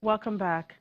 Welcome back.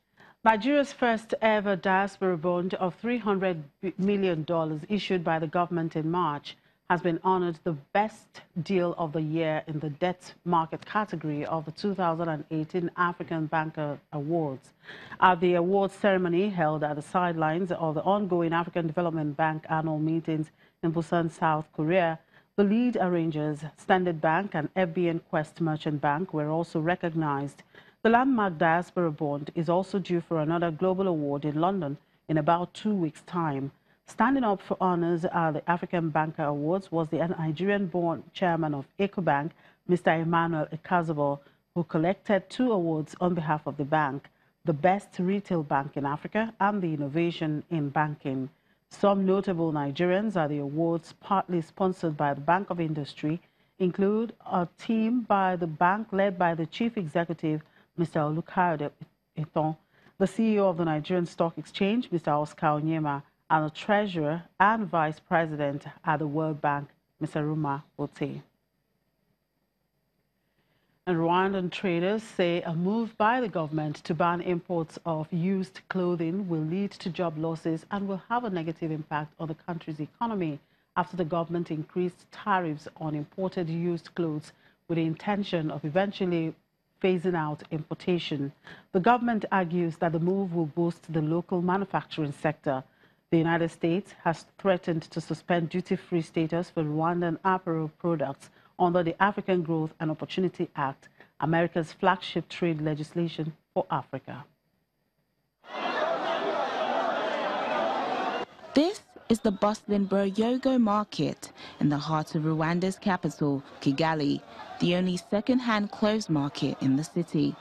Nigeria's first ever diaspora bond of $300 million issued by the government in March has been honored the best deal of the year in the debt market category of the 2018 African Banker Awards. At the awards ceremony held at the sidelines of the ongoing African Development Bank annual meetings in Busan, South Korea, the lead arrangers, Standard Bank and FBN Quest Merchant Bank, were also recognized. The landmark diaspora bond is also due for another global award in London in about 2 weeks' time. Standing up for honors at the African Banker Awards was the Nigerian-born chairman of EcoBank, Mr. Emmanuel Ikazabo, who collected 2 awards on behalf of the bank, the Best Retail Bank in Africa and the Innovation in Banking. Some notable Nigerians at the awards, partly sponsored by the Bank of Industry, include a team by the bank led by the Chief Executive, Mr. Olukayode Eton, the CEO of the Nigerian Stock Exchange, Mr. Oscar Onyema, and the Treasurer and Vice President at the World Bank, Mr. Ruma Ote. And Rwandan traders say a move by the government to ban imports of used clothing will lead to job losses and will have a negative impact on the country's economy after the government increased tariffs on imported used clothes with the intention of eventually phasing out importation. The government argues that the move will boost the local manufacturing sector. The United States has threatened to suspend duty-free status for Rwandan apparel products under the African Growth and Opportunity Act, America's flagship trade legislation for Africa. This is the bustling Buryogo market in the heart of Rwanda's capital, Kigali, the only second-hand clothes market in the city.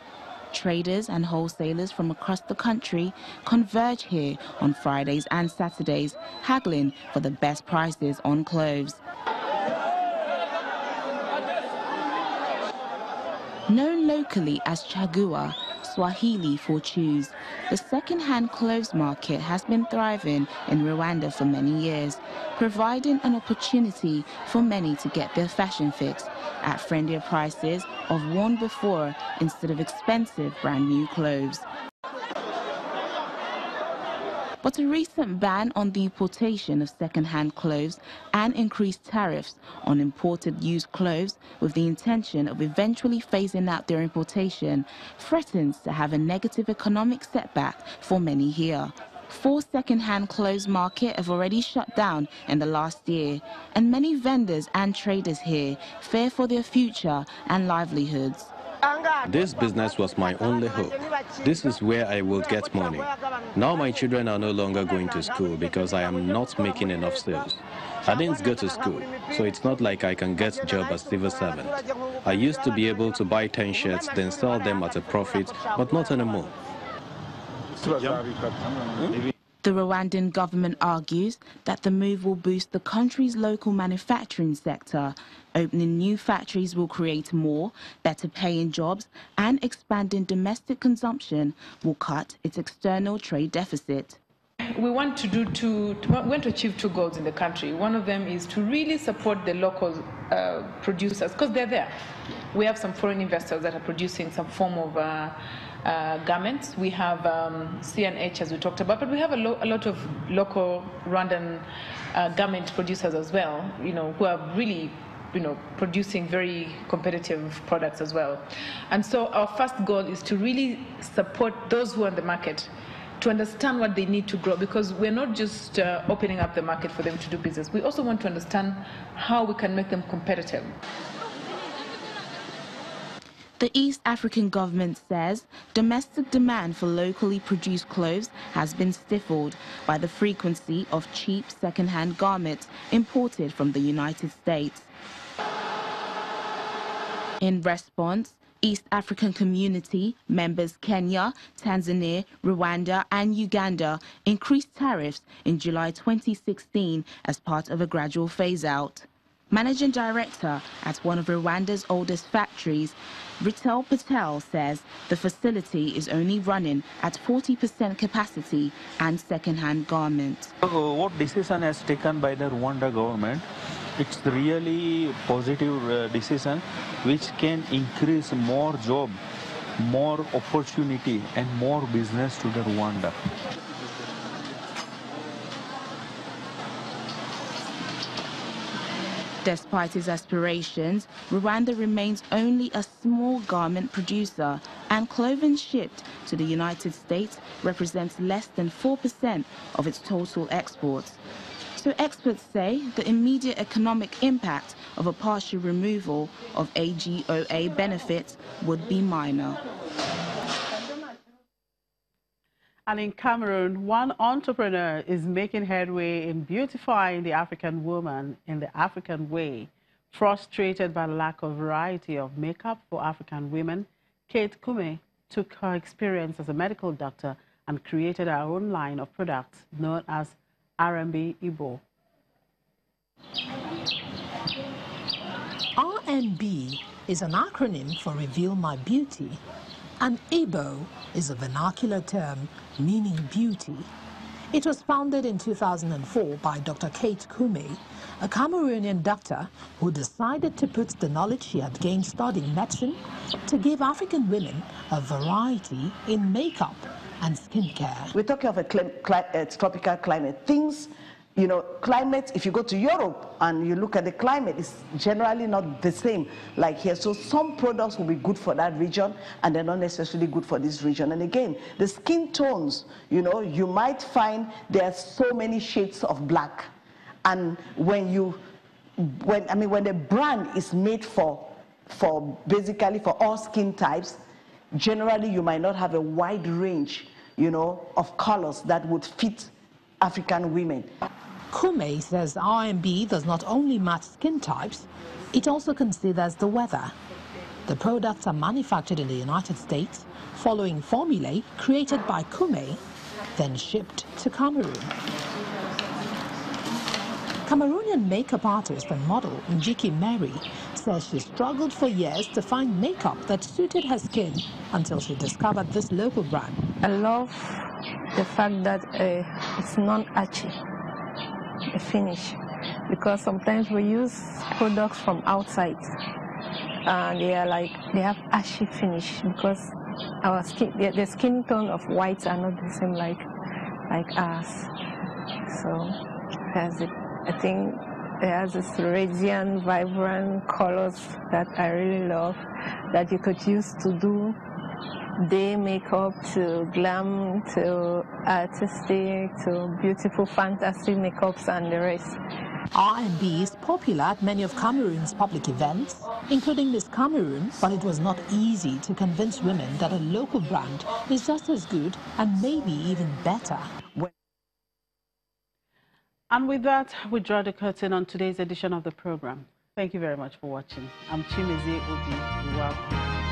Traders and wholesalers from across the country converge here on Fridays and Saturdays, haggling for the best prices on clothes. Known locally as Chagua, Swahili for choose, the second-hand clothes market has been thriving in Rwanda for many years, providing an opportunity for many to get their fashion fix at friendlier prices of worn before instead of expensive brand new clothes. But a recent ban on the importation of second-hand clothes and increased tariffs on imported used clothes with the intention of eventually phasing out their importation threatens to have a negative economic setback for many here. 4 second-hand clothes markets have already shut down in the last year, and many vendors and traders here fear for their future and livelihoods. This business was my only hope. This is where I will get money. Now my children are no longer going to school because I am not making enough sales. I didn't go to school, so it's not like I can get a job as civil servant. I used to be able to buy 10 shirts, then sell them at a profit, but not anymore. The Rwandan government argues that the move will boost the country's local manufacturing sector. Opening new factories will create more, better paying jobs, and expanding domestic consumption will cut its external trade deficit. We want to achieve 2 goals in the country. One of them is to really support the local producers, because they're there. We have some foreign investors that are producing some form of garments. We have CNH, as we talked about, but we have a lot of local Rwandan garment producers as well, who are really producing very competitive products as well. And so our first goal is to really support those who are in the market, to understand what they need to grow, because we're not just opening up the market for them to do business. We also want to understand how we can make them competitive. The East African government says domestic demand for locally produced clothes has been stifled by the frequency of cheap second-hand garments imported from the United States. In response, East African Community members Kenya, Tanzania, Rwanda and Uganda increased tariffs in July 2016 as part of a gradual phase-out. Managing director at one of Rwanda's oldest factories, Ritel Patel, says the facility is only running at 40% capacity and second-hand garments. What decision has taken by the Rwanda government, it's really positive decision which can increase more job more opportunity and more business to the Rwanda. Despite his aspirations, Rwanda remains only a small garment producer, and clothing shipped to the United States represents less than 4% of its total exports. So experts say the immediate economic impact of a partial removal of AGOA benefits would be minor. And in Cameroon, one entrepreneur is making headway in beautifying the African woman in the African way. Frustrated by the lack of variety of makeup for African women, Kate Kume took her experience as a medical doctor and created her own line of products known as R&B Igbo. R&B is an acronym for Reveal My Beauty, and Igbo is a vernacular term meaning beauty. It was founded in 2004 by Dr. Kate Kume, a Cameroonian doctor who decided to put the knowledge she had gained studying medicine to give African women a variety in makeup and skincare. We're talking of a tropical climate. Things, you know, climate, if you go to Europe and you look at the climate, it's generally not the same like here. So some products will be good for that region and they're not necessarily good for this region. And again, the skin tones, you know, you might find there are so many shades of black. And when the brand is made for basically for all skin types, generally you might not have a wide range, you know, of colors that would fit African women. Kume says R&B does not only match skin types, it also considers the weather. The products are manufactured in the United States, following formulae created by Kume, then shipped to Cameroon. Cameroonian makeup artist and model Njiki Mary says she struggled for years to find makeup that suited her skin until she discovered this local brand. I love the fact that it's non-archy, the finish, because sometimes we use products from outside and they have ashy finish because our skin, the skin tone of whites are not the same like ours. So that's it. I think it has this radiant, vibrant colors that I really love, that you could use to do day makeup, to glam, to artistic, to beautiful, fantastic makeups and the rest. R&B is popular at many of Cameroon's public events, including Miss Cameroon, but it was not easy to convince women that a local brand is just as good and maybe even better. And with that, we draw the curtain on today's edition of the program. Thank you very much for watching. I'm Chimeze Obi. Welcome.